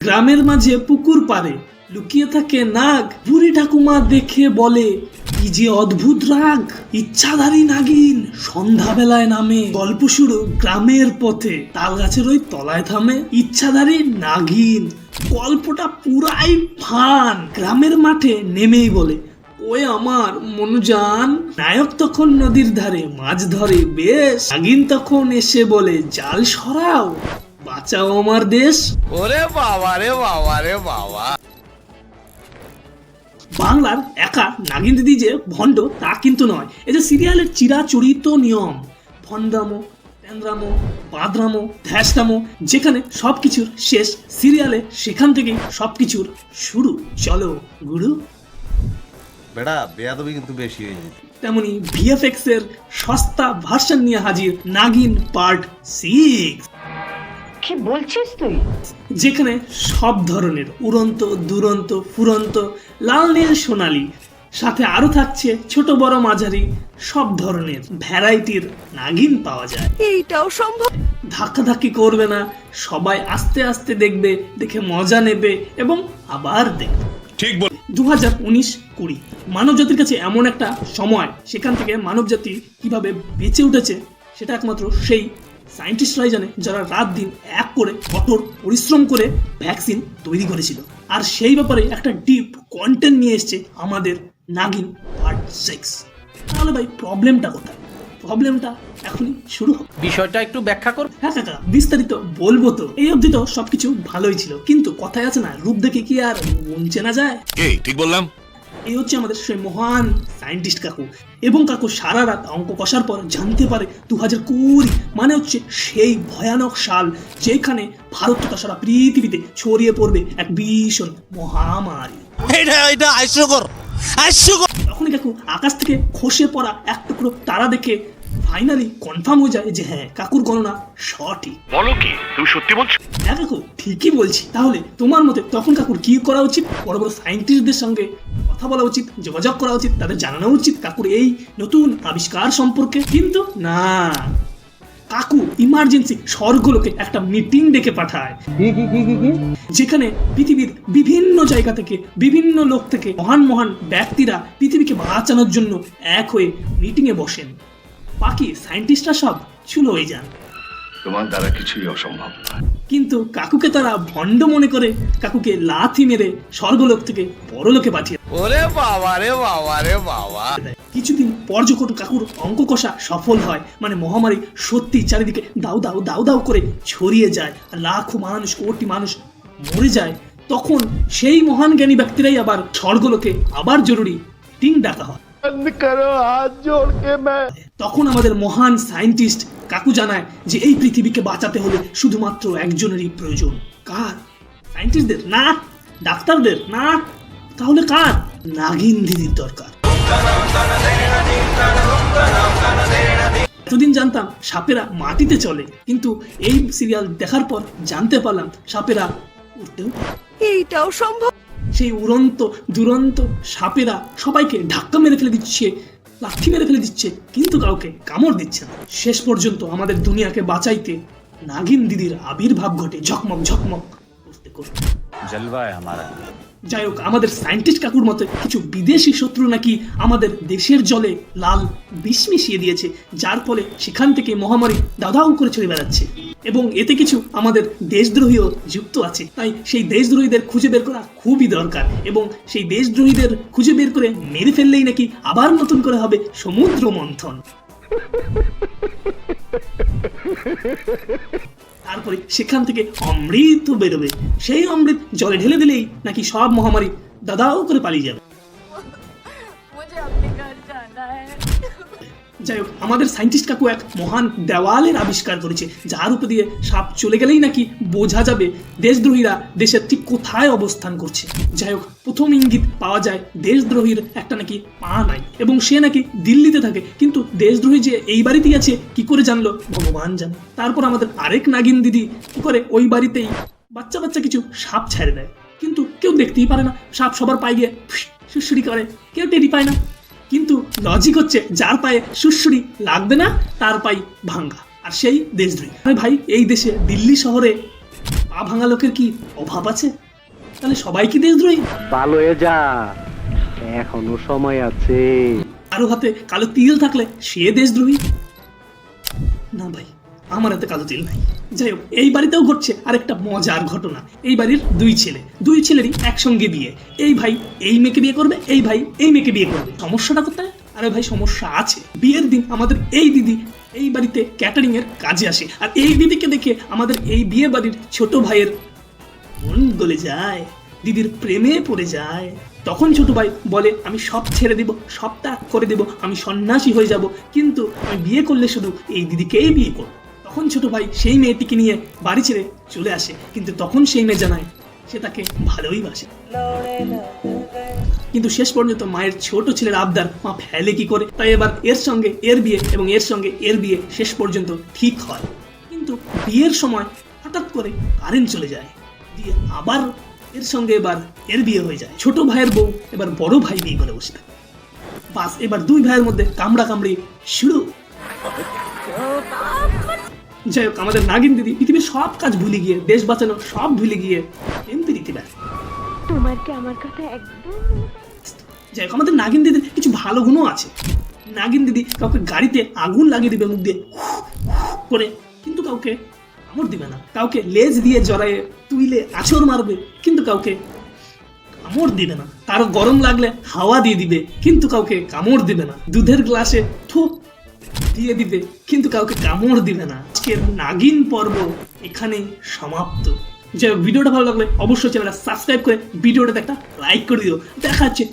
গ্রামের মাঝে পুকুর পারে লুকিয়ে থাকে নাগ। বুড়ি ঠাকুমা দেখে বলে, কি যে অদ্ভুত রাগ, ইচ্ছাধারী নাগিন সন্ধ্যাবেলায় নামে। গল্প শুরু গ্রামের পথে, তাল গাছের ওই তলায় থামে ইচ্ছাধারী নাগিন। গল্পটা পুরাই ফান। গ্রামের মাঠে নেমেই বলে, ওই আমার মনুজান। নায়ক তখন নদীর ধারে মাছ ধরে বেশ। নাগিন তখন এসে বলে, জাল সরাও, বাঁচাও আমার দেশ। ওরে বাবা রে বাবা রে বাবা। বাংলার একা নাগিন দিদি যে ভণ্ড তা কিন্তু নয়। এই যে সিরিয়ালের চিরাচরিত নিয়ম, ভণ্ডামো, তেন্দ্রামো, বাদরামো, ধ্যাসরামো, যেখানে সবকিছুর শেষ সিরিয়ালে, সেখান থেকেই সবকিছুর শুরু। চলো গুরু। বেটা বেয়াদবি কিন্তু বেশি হয়ে যায়। তেমনি ভিএফএক্স এর সস্তা ভার্সন নিয়ে হাজির নাগিন পার্ট 6। কি বলছিস তুই? যেখানে সব ধরনের উড়ন্ত দুরন্ত ফুরন্ত লাল নীল সোনালি, সাথে আরো থাকছে ছোট বড় মাঝারি সব ধরনের ভ্যারাইটির নাগিন পাওয়া যায়। এইটাও সম্ভব? ধাক্কাধাক্কি করবে না, সবাই আস্তে আস্তে দেখবে, দেখে মজা নেবে এবং আবার দেখবে। ঠিক বল। 2019-20 মানব জাতির কাছে এমন একটা সময়, সেখান থেকে মানব জাতি কিভাবে বেঁচে উঠেছে সেটা একমাত্র সেই সায়েন্টিস্টরাই জানে, যারা রাত দিন এক করে কঠোর পরিশ্রম করে ভ্যাকসিন তৈরি করেছিল। আর সেই ব্যাপারে একটা ডিপ কন্টেন্ট নিয়ে এসছে আমাদের নাগিন পার্ট 6। তাহলে ভাই প্রবলেমটা কোথায়? প্রবলেমটা এখনই শুরু হবে। বিষয়টা একটু ব্যাখ্যা কর। হ্যাঁ কাকা, বিস্তারিত বলবো তো। এই অবধি তো সবকিছু ভালোই ছিল, কিন্তু কথায় আছে না, রূপ দেখে কি আর মন চেনা যায়? এই ঠিক বললাম। এই হচ্ছে আমাদের সেই মহান সায়েন্টিস্ট কাকু। এবং কাকু সারা রাত অঙ্ক কষার পর জানতে পারে 2020 মানে হচ্ছে সেই ভয়ানক সাল, যেখানে ভারত তথা সারা পৃথিবীতে ছড়িয়ে পড়বে এক ভীষণ মহামারী। তখনই কাকু আকাশ থেকে খসে পড়া এক টুকরো তারা দেখে ফাইনালি কনফার্ম হয়ে যায় যে হ্যাঁ, কাকুর গণনা সঠিক। বলো কি, তুমি সত্যি বলছো? হ্যাঁ কাকু, ঠিকই বলছি। তাহলে তোমার মতে তখন কাকুর কি করা উচিত? বড় বড় সায়েন্টিস্টদের সঙ্গে কথা বলা উচিত, যোগাযোগ করা উচিত, তাদের জানানো উচিত কাকুর এই নতুন আবিষ্কার সম্পর্কে। কিন্তু না, কাকু ইমার্জেন্সি স্বর্গলোকে একটা মিটিং ডেকে পাঠায়, যেখানে পৃথিবীর বিভিন্ন জায়গা থেকে, বিভিন্ন লোক থেকে মহান মহান ব্যক্তিরা পৃথিবীকে বাঁচানোর জন্য এক হয়ে মিটিং এ বসেন। বাকি সায়েন্টিস্টরা সব চুলো হয়ে যান। তোমার দ্বারা কিছুই অসম্ভব নয়। কিন্তু কাকুকে তারা ভণ্ড মনে করে কাকুকে লাথি মেরে স্বর্গলোক থেকে পরলোকে পাঠিয়ে ওরে বাবা রে বাবা রে বাবা। দেয়। কিছুদিন পর যখন কাকুর অঙ্ক কষা সফল হয়, মানে মহামারী সত্যি চারিদিকে দাউ দাউ দাউ দাউ করে ছড়িয়ে যায়, আর লাখো মানুষ, কোটি মানুষ মরে যায়, তখন সেই মহান জ্ঞানী ব্যক্তিরাই আবার স্বর্গলোকে আবার জরুরি মিটিং ডাকা হয়। তখন আমাদের মহান সায়েন্টিস্ট কাকু জানায় যে এই পৃথিবীকে বাঁচাতে হলে শুধুমাত্র একজনেরই প্রয়োজন। কার? সায়েন্টিস্টদের না, ডাক্তারদের না, তাহলে কার? নাগিন দিদির দরকার। এতদিন জানতাম সাপেরা মাটিতে চলে, কিন্তু এই সিরিয়াল দেখার পর জানতে পারলাম সাপেরা উঠতেও পারে। এইটাও সম্ভব? সেই উড়ন্ত দুরন্ত সাপেরা সবাইকে ধাক্কা মেরে ফেলে দিচ্ছে, লাথি মেরে ফেলে দিচ্ছে, কিন্তু কাউকে কামড় দিচ্ছে না। শেষ পর্যন্ত আমাদের দুনিয়াকে বাঁচাইতে নাগিন দিদির আবির্ভাব ঘটে ঝকমক ঝকমক করতে করতে। জলবায় আমারা। যাই হোক, আমাদের সায়েন্টিস্ট কাকুর মতে কিছু বিদেশি শত্রু নাকি আমাদের দেশের জলে লাল বিষ মিশিয়ে দিয়েছে, যার ফলে সেখান থেকে মহামারী দাদাও করে চলে বেড়াচ্ছে, এবং এতে কিছু আমাদের দেশদ্রোহীও যুক্ত আছে। তাই সেই দেশদ্রোহীদের খুঁজে বের করা খুবই দরকার, এবং সেই দেশদ্রোহীদের খুঁজে বের করে মেরে ফেললেই নাকি আবার নতুন করে হবে সমুদ্র মন্থন। তারপরে সেখান থেকে অমৃত বেরোবে, সেই অমৃত জলে ঢেলে দিলেই নাকি সব মহামারী দাদাও করে পালিয়ে যাবে। যাই হোক, আমাদের সায়েন্টিস্ট কাকু এক মহান দেওয়ালের আবিষ্কার করেছে, যার উপর দিয়ে সাপ চলে গেলেই নাকি বোঝা যাবে দেশদ্রোহীরা দেশের ঠিক কোথায় অবস্থান করছে। যাই হোক, প্রথম ইঙ্গিত পাওয়া যায় দেশদ্রোহীর একটা নাকি পা নাই, এবং সে নাকি দিল্লিতে থাকে, কিন্তু দেশদ্রোহী যে এই বাড়িতেই আছে কি করে জানলো ভগবান জানে। তারপর আমাদের আরেক নাগিন দিদি কি করে ওই বাড়িতেই বাচ্চা বাচ্চা কিছু সাপ ছেড়ে দেয়, কিন্তু কেউ দেখতেই পারে না। সাপ সবার পায়ে গিয়ে সুড়সুড়ি করে, কেউ টেরি পায় না। কিন্তু লজিক হচ্ছে যার পায়ে সুড়সুড়ি লাগবে না তার পাই ভাঙ্গা, আর সেই দেশদ্রোহী। ভাই, এই দেশে দিল্লি শহরে পা ভাঙা লোকের কি অভাব আছে? তাহলে সবাই কি দেশদ্রোহী? ভালো হয়ে যা, এখনো সময় আছে। কারো হাতে কালো তিল থাকলে সে দেশদ্রোহী? না ভাই, আমার হাতে কালো তিল নাই। যাই হোক, এই বাড়িতেও ঘটছে আরেকটা মজার ঘটনা। এই বাড়ির দুই ছেলেরই একসঙ্গে বিয়ে। এই ভাই এই মেয়েকে বিয়ে করবে, এই ভাই এই মেয়েকে বিয়ে করবে। সমস্যাটা কোথায়? আরে ভাই, সমস্যা আছে। বিয়ের দিন আমাদের এই দিদি এই বাড়িতে ক্যাটারিং এর কাজে আসে, আর এই দিদিকে দেখে আমাদের এই বিয়ে বাড়ির ছোট ভাইয়ের মন গলে যায়, দিদির প্রেমে পড়ে যায়। তখন ছোট ভাই বলে, আমি সব ছেড়ে দিব, সব ত্যাগ করে দেব, আমি সন্ন্যাসী হয়ে যাব, কিন্তু আমি বিয়ে করলে শুধু এই দিদিকেই বিয়ে করব। তখন ছোট ভাই সেই মেয়েটিকে নিয়ে বাড়ি ছেড়ে চলে আসে, কিন্তু তখন সেই মেয়ে জানায় সে তাকে ভালোই বাসে। কিন্তু শেষ পর্যন্ত মায়ের ছোট ছেলের আবদার মা ফেলে কি করে, তাই এবার এর সঙ্গে এর বিয়ে এবং এর সঙ্গে এর বিয়ে শেষ পর্যন্ত ঠিক হয়। কিন্তু বিয়ের সময় হঠাৎ করে কারেন্ট চলে যায়, দিয়ে আবার এর সঙ্গে এবার এর বিয়ে হয়ে যায়। ছোট ভাইয়ের বউ এবার বড় ভাই বিয়ে করে বসে থাকে। বাস, এবার দুই ভাইয়ের মধ্যে কামড়া কামড়ি শুরু। যাই হোক, আমাদের নাগিন দিদি পৃথিবীর সব কাজ ভুলে গিয়ে, দেশ বাঁচানো সব ভুলে গিয়ে এমপি দিতে ব্যস্ত। তোমার কি আমার কথা একদম যাই হোক, আমাদের নাগিন দিদির কিছু ভালো গুণও আছে। নাগিন দিদি কাউকে গাড়িতে আগুন লাগিয়ে দিবে মুখ দিয়ে করে, কিন্তু কাউকে কামড় দিবে না। কাউকে লেজ দিয়ে জড়ায়ে তুইলে আছর মারবে, কিন্তু কাউকে কামড় দিবে না। কারো গরম লাগলে হাওয়া দিয়ে দিবে, কিন্তু কাউকে কামড় দিবে না। দুধের গ্লাসে থুপ দিয়ে দিবে, কিন্তু কাউকে কামড় দিবে না। আজকের নাগিন পর্ব এখানেই সমাপ্ত। যাই হোক, ভিডিওটা ভালো লাগলে অবশ্যই চ্যানেলটা সাবস্ক্রাইব করে ভিডিওটাতে একটা লাইক করে দিও। দেখা হচ্ছে